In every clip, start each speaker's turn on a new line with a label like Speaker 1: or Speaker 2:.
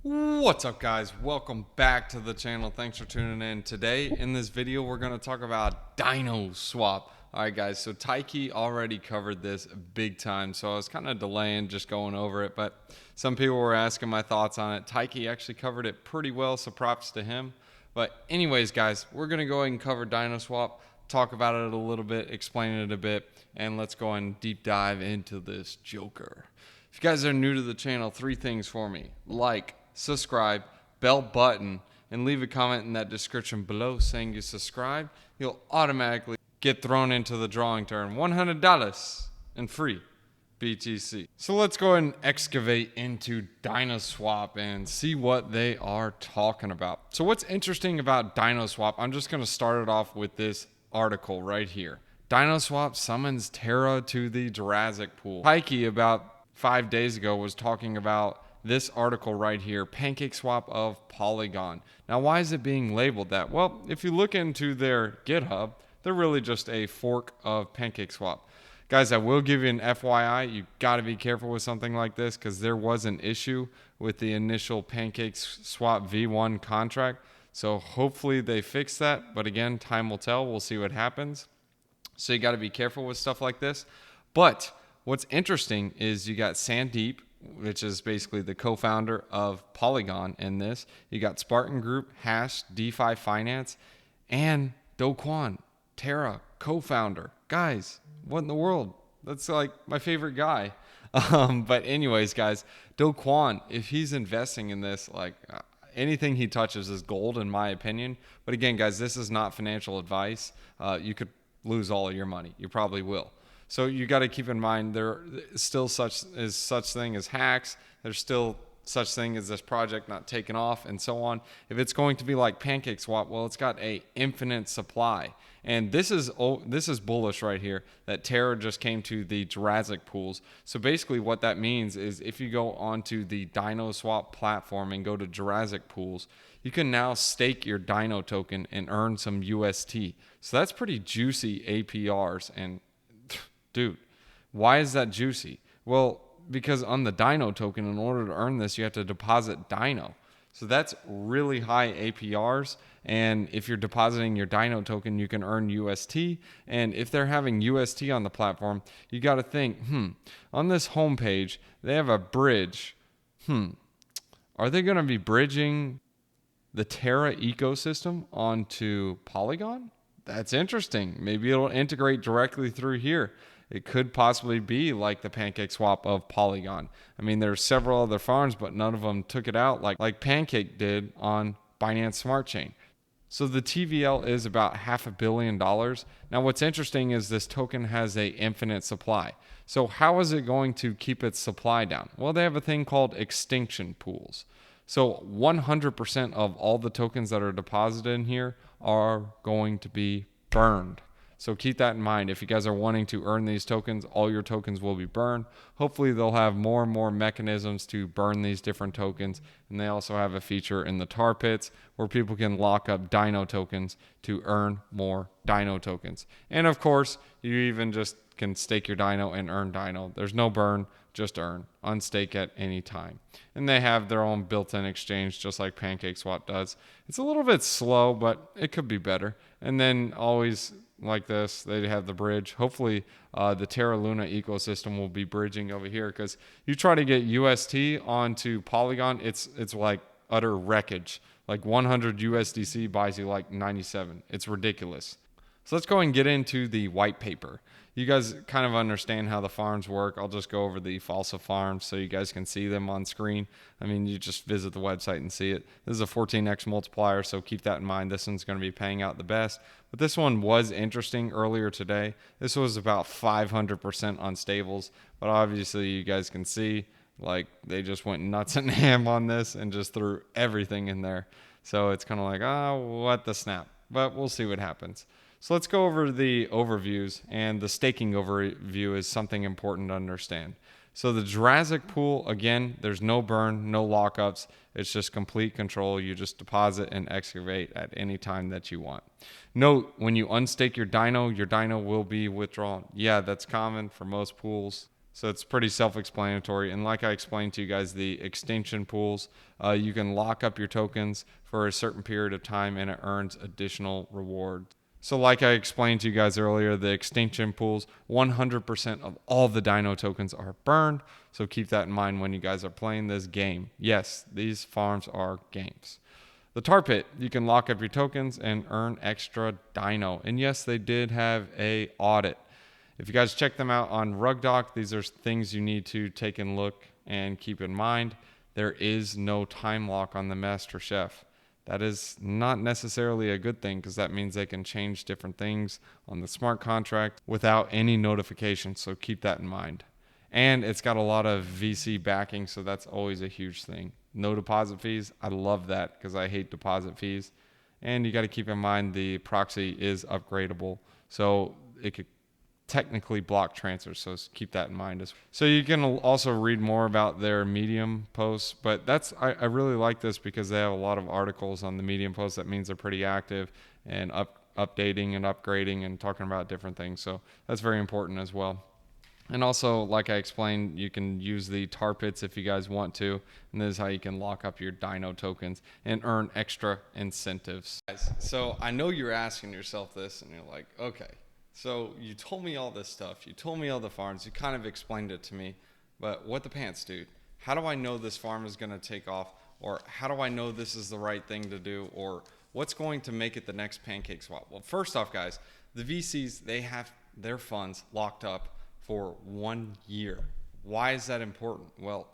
Speaker 1: What's up, guys? Welcome back to the channel. Thanks for tuning in. Today in this video we're going to talk about Dinoswap. Alright guys, so Taiki already covered this big time, so I was kind of delaying just going over it, but some people were asking my thoughts on it. Taiki actually covered it pretty well, so props to him. But anyways guys, we're going to go ahead and cover Dinoswap, talk about it a little bit, explain it a bit, and let's go and deep dive into this joker. If you guys are new to the channel, 3 things for me: like, subscribe, bell button, and leave a comment in that description below saying you subscribe. You'll automatically get thrown into the drawing to earn $100 in free BTC. So let's go ahead and excavate into Dinoswap and see what they are talking about. So what's interesting about Dinoswap, I'm just going to start it off with this article right here. Dinoswap summons Terra to the Jurassic pool. Taiki about 5 days ago was talking about this article right here, Pancakeswap of Polygon. Now, why is it being labeled that? Well, if you look into their GitHub, they're really just a fork of Pancakeswap. Guys, I will give you an FYI. You got to be careful with something like this because there was an issue with the initial Pancakeswap V1 contract. So hopefully they fix that. But again, time will tell. We'll see what happens. So you got to be careful with stuff like this. But what's interesting is you got Sandeep, which is basically the co-founder of Polygon in this. You got Spartan Group, Hash, DeFi Finance, and Do Kwon, Terra, co-founder. Guys, what in the world? That's like my favorite guy. But anyways, guys, Do Kwon, if he's investing in this, anything he touches is gold in my opinion. But again, guys, this is not financial advice. You could lose all of your money. You probably will. So you got to keep in mind there is still such thing as hacks. There's still such thing as this project not taking off and so on. If it's going to be like Pancakeswap, well, it's got a infinite supply. And this is bullish right here that Terra just came to the Jurassic pools. So basically what that means is if you go onto the Dinoswap platform and go to Jurassic pools, you can now stake your Dino token and earn some UST. So that's pretty juicy APRs. And dude, why is that juicy? Well, because on the Dino token, in order to earn this, you have to deposit Dino. So that's really high APRs. And if you're depositing your Dino token, you can earn UST. And if they're having UST on the platform, you got to think, on this homepage, they have a bridge. Are they going to be bridging the Terra ecosystem onto Polygon? That's interesting. Maybe it'll integrate directly through here. It could possibly be like the Pancakeswap of Polygon. I mean, there's several other farms, but none of them took it out like Pancake did on Binance Smart Chain. So the TVL is about $500 million. Now, what's interesting is this token has a infinite supply. So how is it going to keep its supply down? Well, they have a thing called extinction pools. So 100% of all the tokens that are deposited in here are going to be burned. So keep that in mind. If you guys are wanting to earn these tokens, all your tokens will be burned. Hopefully they'll have more and more mechanisms to burn these different tokens. And they also have a feature in the tar pits where people can lock up Dino tokens to earn more Dino tokens. And of course, you even just can stake your Dino and earn Dino. There's no burn, just earn. Unstake at any time. And they have their own built-in exchange just like Pancakeswap does. It's a little bit slow, but it could be better. And then always like this, they have the bridge. Hopefully the Terra Luna ecosystem will be bridging over here because you try to get UST onto Polygon, it's like utter wreckage. Like 100 USDC buys you like 97. It's ridiculous. So let's go and get into the white paper. You guys kind of understand how the farms work. I'll just go over the falsa farms so you guys can see them on screen. I mean, you just visit the website and see it. This is a 14x multiplier, so keep that in mind. This one's going to be paying out the best. But this one was interesting earlier today. This was about 500% on stables. But obviously, you guys can see, like, they just went nuts and ham on this and just threw everything in there. So it's kind of like, what the snap. But we'll see what happens. So let's go over the overviews, and the staking overview is something important to understand. So the Jurassic pool, again, there's no burn, no lockups. It's just complete control. You just deposit and excavate at any time that you want. Note, when you unstake your Dino will be withdrawn. Yeah, that's common for most pools. So it's pretty self-explanatory. And like I explained to you guys, the extinction pools, you can lock up your tokens for a certain period of time and it earns additional rewards. So like I explained to you guys earlier, the extinction pools, 100% of all the Dino tokens are burned. So keep that in mind when you guys are playing this game. Yes, these farms are games. The tar pit, you can lock up your tokens and earn extra Dino. And yes, they did have a audit. If you guys check them out on RugDoc, these are things you need to take and look and keep in mind. There is no time lock on the Master Chef. That is not necessarily a good thing because that means they can change different things on the smart contract without any notification. So keep that in mind. And it's got a lot of VC backing, so that's always a huge thing. No deposit fees. I love that because I hate deposit fees. And you got to keep in mind the proxy is upgradable. So it could technically block transfers, so keep that in mind. So you can also read more about their Medium posts, but I really like this because they have a lot of articles on the Medium posts. That means they're pretty active and updating and upgrading and talking about different things, so that's very important as well. And also, like I explained, you can use the tar pits if you guys want to, and this is how you can lock up your Dino tokens and earn extra incentives. So I know you're asking yourself this and you're like, okay, so you told me all this stuff. You told me all the farms. You kind of explained it to me. But what the pants, dude? How do I know this farm is going to take off? Or how do I know this is the right thing to do? Or what's going to make it the next Pancakeswap? Well, first off, guys, the VCs, they have their funds locked up for 1 year. Why is that important? Well,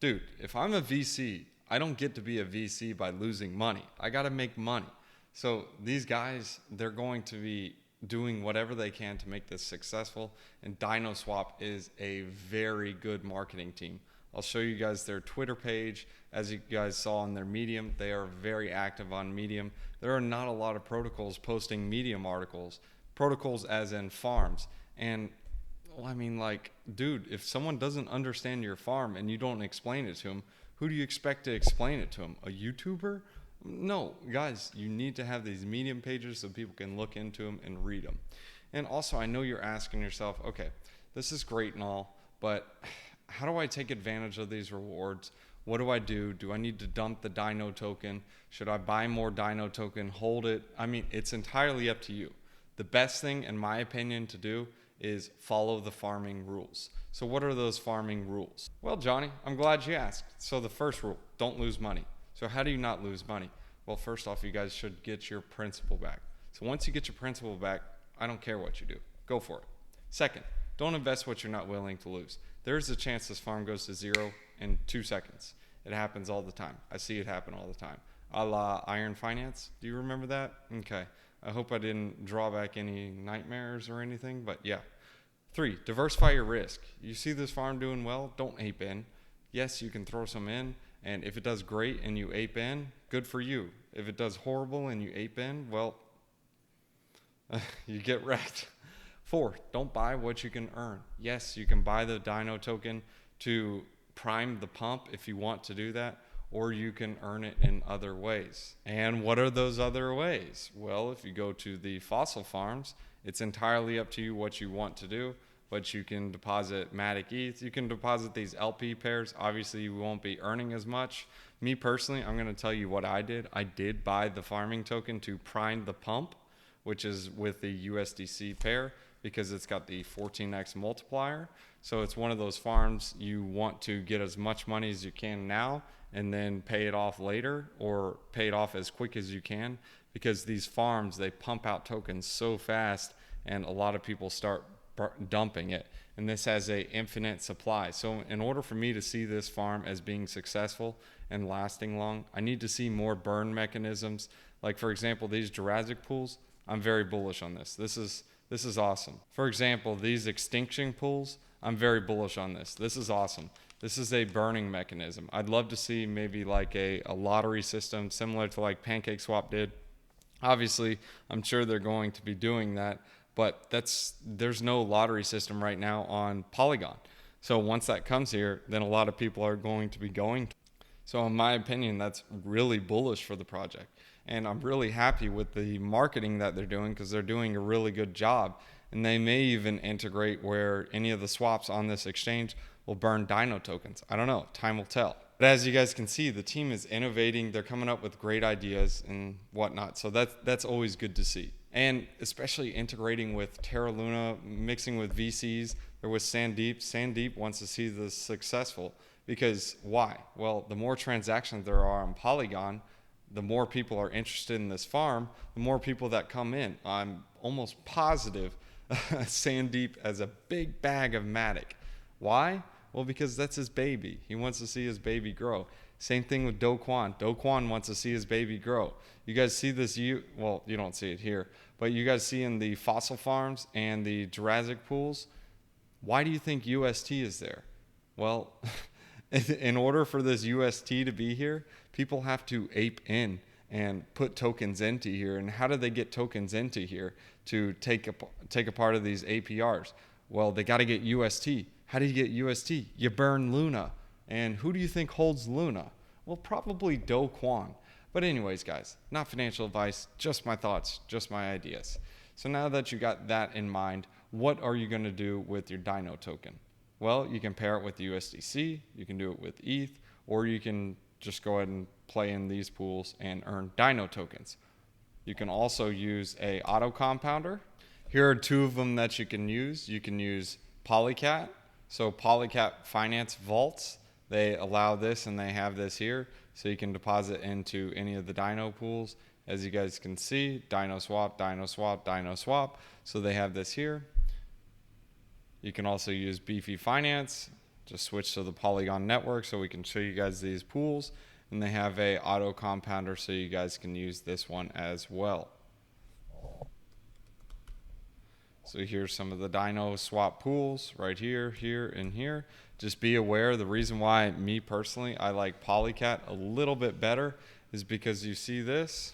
Speaker 1: dude, if I'm a VC, I don't get to be a VC by losing money. I got to make money. So these guys, they're going to be doing whatever they can to make this successful, and Dinoswap is a very good marketing team. I'll show you guys their Twitter page. As you guys saw on their Medium, they are very active on Medium. There are not a lot of protocols posting Medium articles, protocols as in farms. And well, I mean, like, dude, if someone doesn't understand your farm and you don't explain it to them, who do you expect to explain it to them? A YouTuber? No, guys, you need to have these Medium pages so people can look into them and read them. And also, I know you're asking yourself, okay, this is great and all, but how do I take advantage of these rewards? What do I do? Do I need to dump the Dino token? Should I buy more Dino token, hold it? I mean, it's entirely up to you. The best thing, in my opinion, to do is follow the farming rules. So what are those farming rules? Well, Johnny, I'm glad you asked. So the first rule, don't lose money. So how do you not lose money? Well, first off, you guys should get your principal back. So once you get your principal back, I don't care what you do. Go for it. Second, don't invest what you're not willing to lose. There's a chance this farm goes to zero in 2 seconds. It happens all the time. I see it happen all the time. A la Iron Finance. Do you remember that? Okay. I hope I didn't draw back any nightmares or anything, but yeah. 3, diversify your risk. You see this farm doing well, don't ape in. Yes, you can throw some in, and if it does great and you ape in, good for you. If it does horrible and you ape in, well, you get wrecked. 4, don't buy what you can earn. Yes, you can buy the Dino token to prime the pump if you want to do that, or you can earn it in other ways. And what are those other ways? Well, if you go to the fossil farms, it's entirely up to you what you want to do, but you can deposit Matic ETH. You can deposit these LP pairs. Obviously, you won't be earning as much. Me personally, I'm going to tell you what I did. I did buy the farming token to prime the pump, which is with the USDC pair, because it's got the 14x multiplier. So it's one of those farms you want to get as much money as you can now and then pay it off later, or pay it off as quick as you can, because these farms, they pump out tokens so fast and a lot of people start dumping it, and this has a infinite supply. So in order for me to see this farm as being successful and lasting long, I need to see more burn mechanisms. Like, for example, these Jurassic pools, I'm very bullish on this. This is awesome. For example, these extinction pools, I'm very bullish on this. This is awesome. This is a burning mechanism. I'd love to see maybe like a lottery system similar to like Pancakeswap did. Obviously, I'm sure they're going to be doing that, but there's no lottery system right now on Polygon. So once that comes here, then a lot of people are going to be going. So in my opinion, that's really bullish for the project. And I'm really happy with the marketing that they're doing, because they're doing a really good job. and they may even integrate where any of the swaps on this exchange will burn Dino tokens. I don't know. Time will tell. But as you guys can see, the team is innovating. They're coming up with great ideas and whatnot. So that's always good to see. And especially integrating with Terra Luna, mixing with VCs. There was Sandeep. Sandeep wants to see this successful. Because why? Well, the more transactions there are on Polygon, the more people are interested in this farm, the more people that come in. I'm almost positive Sandeep has a big bag of Matic. Why? Well, because that's his baby. He wants to see his baby grow. Same thing with Do Kwon. Do Kwon wants to see his baby grow. You guys see this, well, you don't see it here, but you guys see in the fossil farms and the Jurassic pools, why do you think UST is there? Well, in order for this UST to be here, people have to ape in and put tokens into here. And how do they get tokens into here to take a part of these APRs? Well, they got to get UST. How do you get UST? You burn Luna. And who do you think holds Luna? Well, probably Do Kwon. But anyways, guys, not financial advice, just my thoughts, just my ideas. So now that you got that in mind, what are you going to do with your Dino token? Well, you can pair it with USDC, you can do it with ETH, or you can just go ahead and play in these pools and earn Dino tokens. You can also use a auto compounder. Here are two of them that you can use. You can use Polycat. So Polycat Finance Vaults, they allow this and they have this here. So you can deposit into any of the Dino pools. As you guys can see, Dinoswap, Dinoswap, Dinoswap. So they have this here. You can also use Beefy Finance. Just switch to the Polygon network so we can show you guys these pools. And they have a auto compounder so you guys can use this one as well. So here's some of the Dino swap pools right here, here, and here. Just be aware, the reason why me personally, I like Polycat a little bit better is because you see this.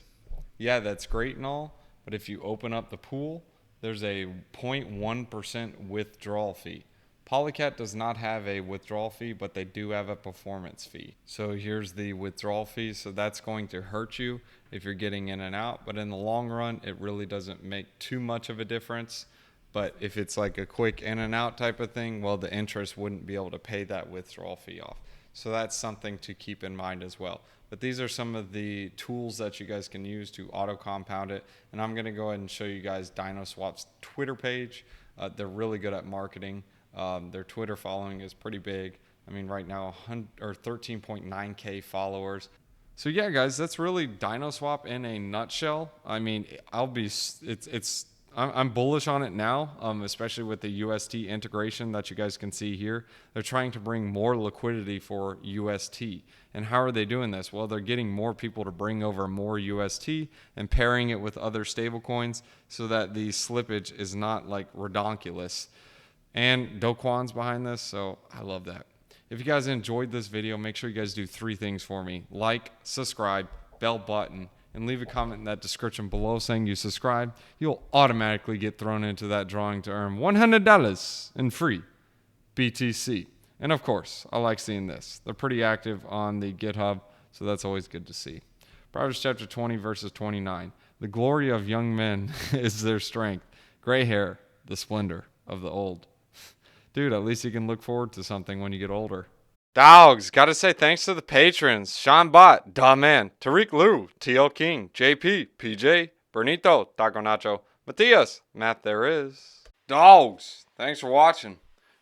Speaker 1: Yeah, that's great and all, but if you open up the pool, there's a 0.1% withdrawal fee. Polycat does not have a withdrawal fee, but they do have a performance fee. So here's the withdrawal fee. So that's going to hurt you if you're getting in and out. But in the long run, it really doesn't make too much of a difference. But if it's like a quick in and out type of thing, well, the interest wouldn't be able to pay that withdrawal fee off. So that's something to keep in mind as well. But these are some of the tools that you guys can use to auto compound it. And I'm going to go ahead and show you guys Dinoswap's Twitter page. They're really good at marketing. Their Twitter following is pretty big. I mean, right now, 13.9K followers. So yeah, guys, that's really Dinoswap in a nutshell. I mean, I'm bullish on it now, especially with the UST integration that you guys can see here. They're trying to bring more liquidity for UST. And how are they doing this? Well, they're getting more people to bring over more UST and pairing it with other stablecoins so that the slippage is not like redonkulous. And Do Kwon's behind this, so I love that. If you guys enjoyed this video, make sure you guys do 3 things for me. Like, subscribe, bell button, and leave a comment in that description below saying you subscribe. You'll automatically get thrown into that drawing to earn $100 in free BTC. And of course, I like seeing this. They're pretty active on the GitHub, so that's always good to see. Proverbs chapter 20, verses 29. The glory of young men is their strength. Gray hair, the splendor of the old. Dude, at least you can look forward to something when you get older. Dogs, gotta say thanks to the patrons. Sean Bott, Da Man, Tariq Liu, TL King, JP, PJ, Bernito, Taco Nacho, Matias, Matt There Is. Dogs, thanks for watching.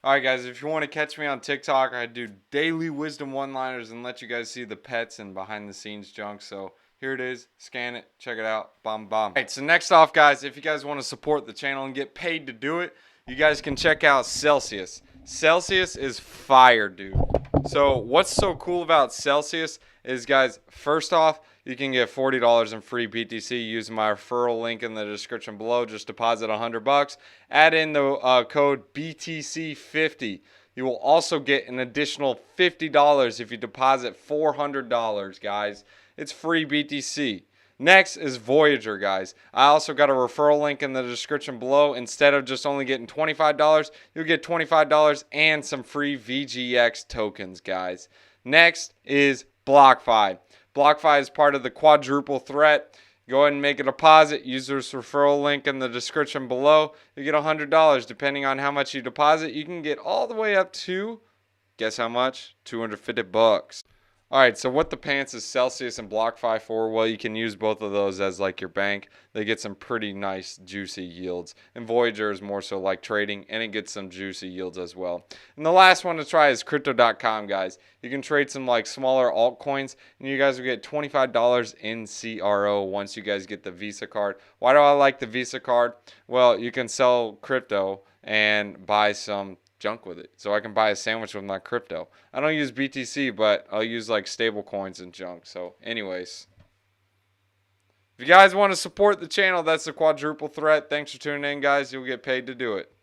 Speaker 1: Alright guys, if you want to catch me on TikTok, I do daily wisdom one-liners and let you guys see the pets and behind the scenes junk. So here it is, scan it, check it out, bomb. Alright, so next off guys, if you guys want to support the channel and get paid to do it, you guys can check out Celsius. Celsius is fire, dude. So what's so cool about Celsius is, guys, first off, you can get $40 in free BTC using my referral link in the description below. Just deposit $100. Add in the code BTC50. You will also get an additional $50 if you deposit $400, guys. It's free BTC. Next is Voyager, guys. I also got a referral link in the description below. Instead of just only getting $25, you'll get $25 and some free VGX tokens, guys. Next is BlockFi. BlockFi is part of the quadruple threat. Go ahead and make a deposit. Use this referral link in the description below. You get $100. Depending on how much you deposit, you can get all the way up to, guess how much? 250 bucks. All right, so what the pants is Celsius and BlockFi for? Well, you can use both of those as like your bank. They get some pretty nice juicy yields. And Voyager is more so like trading, and it gets some juicy yields as well. And the last one to try is crypto.com, guys. You can trade some like smaller altcoins, and you guys will get $25 in CRO once you guys get the Visa card. Why do I like the Visa card? Well, you can sell crypto and buy some junk with it. So I can buy a sandwich with my crypto. I don't use BTC, but I'll use like stable coins and junk. So anyways, if you guys want to support the channel, that's the quadruple threat. Thanks for tuning in, guys. You'll get paid to do it.